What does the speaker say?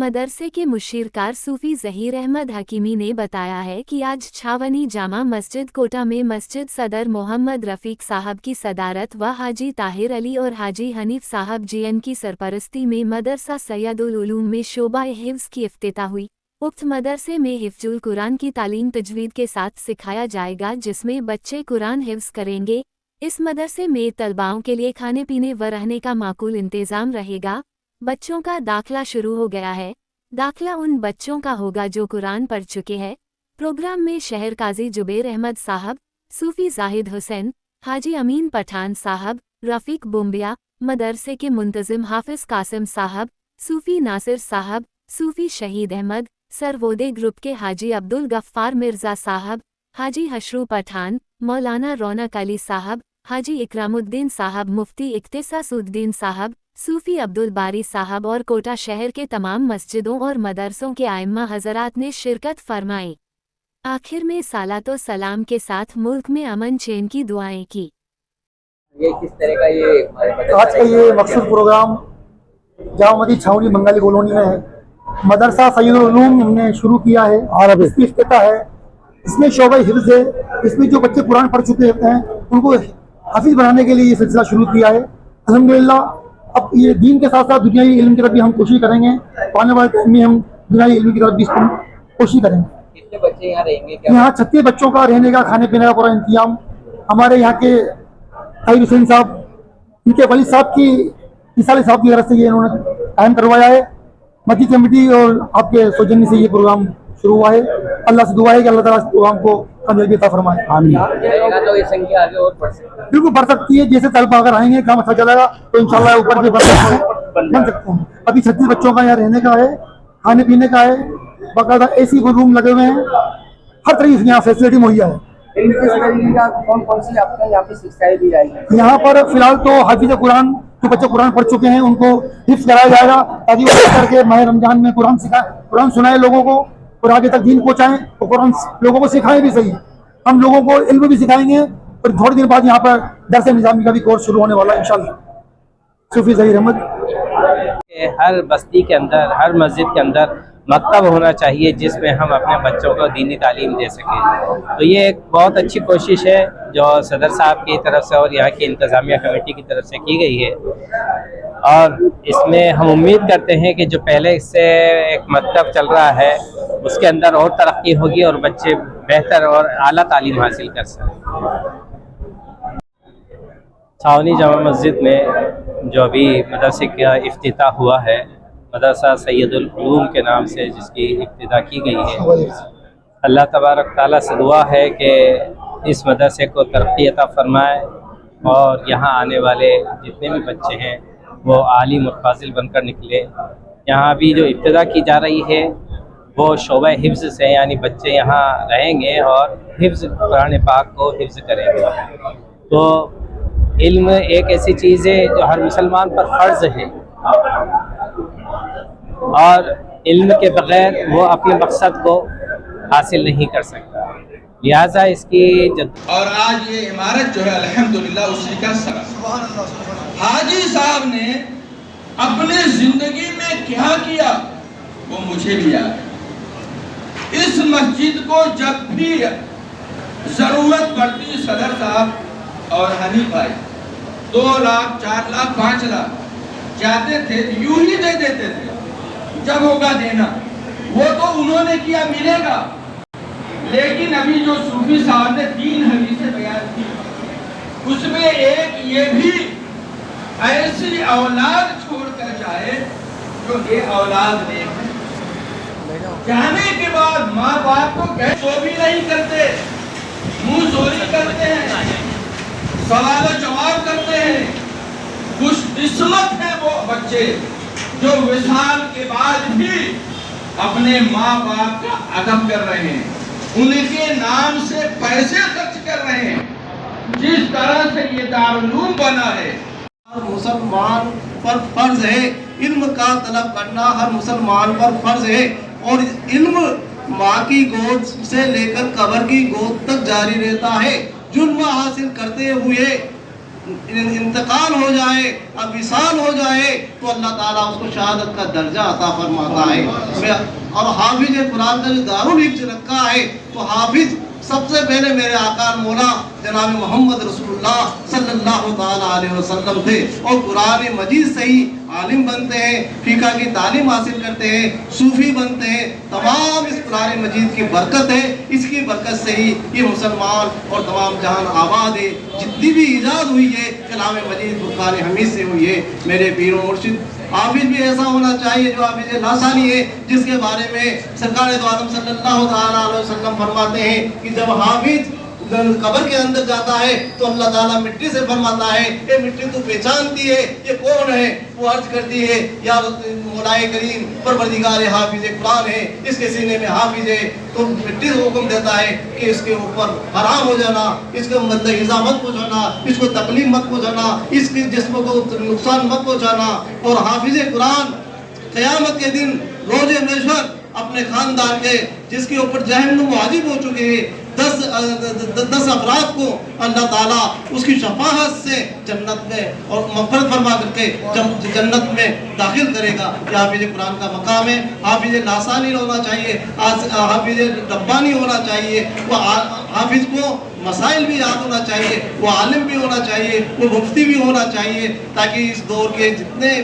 मदरसे के मुशीरकार सूफी ज़हीर अहमद हकीमी ने बताया है कि आज छावनी जामा मस्जिद कोटा में मस्जिद सदर मोहम्मद रफ़ीक साहब की सदारत व हाजी ताहिर अली और हाजी हनीफ साहब जीएन की सरपरस्ती में मदरसा सैयदुल उलूम में शोबा हिफ्ज़ की इफ्तिताह हुई। उक्त मदरसे में हिफ्जुल कुरान की तालीम तजवीद के साथ सिखाया जाएगा, जिसमें बच्चे कुरान हिफ्ज़ करेंगे। इस मदरसे में तलबाओं के लिए खाने पीने व रहने का माकूल इंतज़ाम रहेगा। बच्चों का दाखिला शुरू हो गया है। दाखिला उन बच्चों का होगा जो कुरान पढ़ चुके हैं। प्रोग्राम में शहर काजी जुबैर अहमद साहब, सूफी जाहिद हुसैन, हाजी अमीन पठान साहब, रफ़ीक बुम्बिया, मदरसे के मुंतज़िम हाफिज़ कासिम साहब, सूफी नासिर साहब, सूफी शहीद अहमद, सरवोदे ग्रुप के हाजी अब्दुल गफ्फार मिर्ज़ा साहब, हाजी हशरू पठान, मौलाना रौनक अली साहब, हाजी इकरामुद्दीन साहब, मुफ्ती इख्तिसासुद्दीन साहब, सूफी अब्दुल बारी साहब और कोटा शहर के तमाम मस्जिदों और मदरसों के आइम्मा हज़रात ने शिरकत फरमाई। आखिर में सालातो सलाम के साथ मुल्क में अमन चैन की दुआएं की। ये किस तरह का आज का ये मकसूद प्रोग्राम जामा मस्जिद छावनी बंगाली कॉलोनी में है। मदरसा सैयदुल उलूम हमने शुरू किया है और इसकी इफ्तिताह है। इसमें शोबा हिफ्ज़ है। इसमें जो बच्चे कुरान पढ़ चुके हैं उनको हाफिज बनाने के लिए ये सिलसिला शुरू किया है। अल्हम्दुलिल्लाह अब ये दीन के साथ साथ दुनियावी इल्म की तरफ भी हम कोशिश करेंगे। आने वाले टाइम में हम दुनियावी इल्म की तरफ भी कोशिश करेंगे। कितने बच्चे यहाँ रहेंगे? यहाँ 36 बच्चों का रहने का खाने पीने का पूरा इंतजाम हमारे यहाँ के ताहिर हुसैन साहब, इनके वली साहब की इसाले साहब की तरफ से ये इन्होंने कायम करवाया है। मस्जिद कमेटी और आपके सौजन्य से ये प्रोग्राम शुरू हुआ है। अल्लाह से दुआ है कि अल्लाह ताला इस प्रोग्राम को कामयाबी अता फरमाए। आमीन। तो ये संख्या आगे और बढ़ सकती है। बिल्कुल बढ़ सकती है। जैसे तलबा अगर आएंगे काम अच्छा चलेगा तो इंशाल्लाह ऊपर भी बन सकते हैं। अभी 36 बच्चों का यहाँ रहने का है, खाने पीने का है, बाकायदा एसी रूम लगे हुए हैं, हर तरह की यहाँ फैसिलिटी मुहैया है। कौन कौन सी आपको यहाँ पे शिक्षाएं दी जाएगी? यहाँ पर फिलहाल तो हाफिज कुरान जो बच्चे कुरान पढ़ चुके हैं उनको हिफ्ज़ कराया जाएगा ताकि वो करके माह रमजान में कुरान सुनाए लोगों को और आगे तक दीन पहुँचाएं और कुरान लोगों को सिखाएं भी। सही हम लोगों को इल्म भी सिखाएंगे और थोड़े दिन बाद यहाँ पर दर्स निज़ामी का भी कोर्स शुरू होने वाला है इंशाल्लाह। सूफी ज़हीर अहमद। हर बस्ती के अंदर, हर मस्जिद के अंदर मकतब होना चाहिए जिसमें हम अपने बच्चों को दीनी तालीम दे सकें। तो ये एक बहुत अच्छी कोशिश है जो सदर साहब की तरफ से और यहाँ की इंतज़ामिया कमेटी की तरफ से की गई है और इसमें हम उम्मीद करते हैं कि जो पहले इससे एक मकतब चल रहा है उसके अंदर और तरक्की होगी और बच्चे बेहतर और आला तालीम हासिल कर सकें। छावनी जामा मस्जिद में जो अभी मदरसे का इफ्तिताह हुआ है, मदरसा सैयदुल उलूम के नाम से जिसकी इफ्तिताह की गई है, अल्लाह तबारक ताला से दुआ है कि इस मदरसे को तरक्की अता फरमाए और यहाँ आने वाले जितने भी बच्चे हैं वो आलिम और फाजिल बनकर निकले। यहाँ भी जो इब्तिदा की जा रही है वो शोबा हिफ्ज़ से, यानी बच्चे यहाँ रहेंगे और हिफ्ज़ कुरान पाक को हिफ्ज़ करेंगे। तो इल्म एक ऐसी चीज़ है जो हर मुसलमान पर फ़र्ज़ है और इल्म के बग़ैर वो अपने मकसद को हासिल नहीं कर सकता। लिहाजा इसकी और आज ये इमारत जो है अल्हम्दुलिल्लाह उसी का सबब। हाजी साहब ने अपने जिंदगी में क्या किया वो मुझे भी याद है। इस मस्जिद को जब भी जरूरत पड़ती सदर साहब और हनीफ भाई 2 लाख 4 लाख 5 लाख जाते थे, यूं ही दे देते थे जब होगा देना। वो तो उन्होंने किया, मिलेगा। लेकिन अभी जो सूफी साहब ने 3 हदीसें बयान की उसमें एक ये भी ऐसी औलाद छोड़कर जाए जो ये औलाद ने जाने के बाद माँ बाप को कह तो भी नहीं करते, मुंह चोरी करते हैं, सवाल जवाब करते हैं। खुशकिस्मत है वो बच्चे जो विशाल के बाद भी अपने माँ बाप का अदब कर रहे हैं, उनके नाम से पैसे खर्च कर रहे हैं। जिस तरह से ये दारुल बना है, हर मुसलमान पर फर्ज है इल्म का तलब करना, हर मुसलमान पर फर्ज है। और इल्म माँ की गोद से लेकर कब्र की गोद तक जारी रहता है। जुल्म हासिल करते हुए انتقال ہو جائے، اب وصال ہو جائے تو اللہ تعالیٰ اس کو شہادت کا درجہ عطا فرماتا ہے۔ اور حافظ قرآن کا جو دارالحفظ رکھا ہے تو حافظ سب سے پہلے میرے آقا مولا جناب محمد رسول اللہ صلی اللہ تعالیٰ علیہ وسلم تھے، اور قرآن مجید سے ہی عالم بنتے ہیں، فقہ کی تعلیم حاصل کرتے ہیں، صوفی بنتے ہیں۔ تمام اس قرآن مجید کی برکت ہے، اس کی برکت سے ہی یہ مسلمان اور تمام جہان آباد ہے۔ جتنی بھی ایجاد ہوئی ہے کلام مجید فرقان حمید سے ہوئی ہے۔ میرے پیر و مرشد حافظ بھی ایسا ہونا چاہیے جو حافظ لاسانی ہے، جس کے بارے میں سرکار دو عالم صلی اللہ تعالیٰ علیہ وسلم فرماتے ہیں کہ جب حافظ قبر کے اندر جاتا ہے تو اللہ تعالیٰ مٹی سے فرماتا ہے، اے مٹی تو پہچانتی ہے یہ کون ہے؟ وہ عرض کرتی ہے یا مولا کریم پروردگار حافظ قرآن ہے، اس کے سینے میں حافظ ہے۔ تو مٹی سے حکم دیتا ہے کہ اس کے اوپر حرام ہو جانا، اس کو مد ایذا مت پہنچانا، اس کو تکلیف مت پہنچانا، اس کے جسم کو نقصان مت پہنچانا۔ اور حافظ قرآن قیامت کے دن روز محشر اپنے خاندان کے جس کے اوپر جہنم واجب ہو چکے ہیں 10 افراد کو اللہ تعالیٰ اس کی شفاعت سے جنت میں اور مغفرت فرما کر کے جنت میں داخل کرے گا۔ یہ حافظ قرآن کا مقام ہے۔ حافظ لاسانی ہونا چاہیے، حافظ ربانی ہونا چاہیے، وہ حافظ کو مسائل بھی یاد ہونا چاہیے، وہ عالم بھی ہونا چاہیے، وہ مفتی بھی ہونا چاہیے، تاکہ اس دور کے جتنے